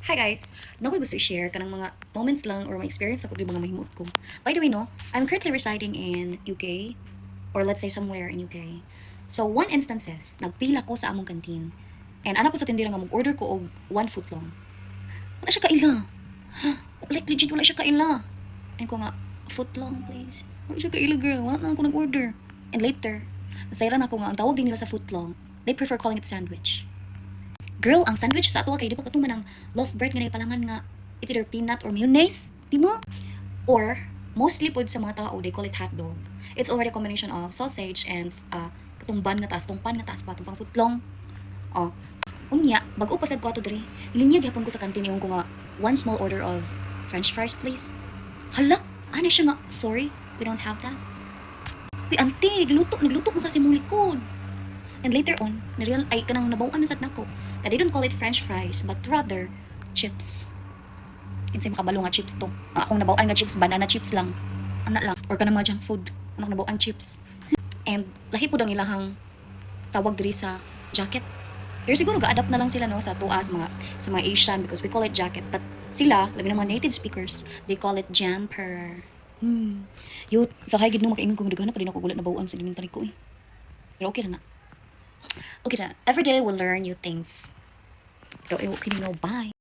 Hi guys! Nako'y gusto i-share kanang mga moments lang or mga experience ako di mga mahimot ko. By the way, no, I'm currently residing in UK or let's say somewhere in UK. So, one instances, nagpila ko sa among canteen. And anak ko sa tindira nga mag-order ko og 1 foot long. Wala siya kaila. Like legit wala siya kaila. And ko nga, foot long please. Wala siya kaila girl. Wala na ako nag-order. And later, nasayran ako nga ang tawag din nila sa foot long. They prefer calling it sandwich. Girl, ang sandwich sa ato kay di ba katuman ang loaf bread nga palangan nga it's either peanut or mayonnaise, di mo? Or mostly pod sa mga tao they call it hot dog. It's already a combination of sausage and katong bun nga taas, tong pan nga taas pa, tong pang footlong. Oh, unya, bago pa sad ko ato diri. Linya gyapon ko sa kantin yung ko nga one small order of french fries please. Hala, ano siya nga, sorry, we don't have that. Uy, ante, nagluto mo kasi mong likod. And later on, ay kanang nabawan na sad nako. They don't call it french fries, but rather chips. Kinsay makabalo nga chips to. Akong nabawan nga chips, banana chips lang. Ana lang. Or kanang mga junk food. Anong nabawan chips. And lahi po ang ilahang tawag diri sa jacket. Pero siguro ga-adapt na lang sila no sa tuas sa mga Asian because we call it jacket. But sila, labi ng mga native speakers, they call it jumper. Yo, sa kaya gid no makaingon kung daghan na pa din ako gulat na bawaan sa elementary ko eh. Pero okay na na. Okay na. Every day we'll learn new things. So, okay, no, bye.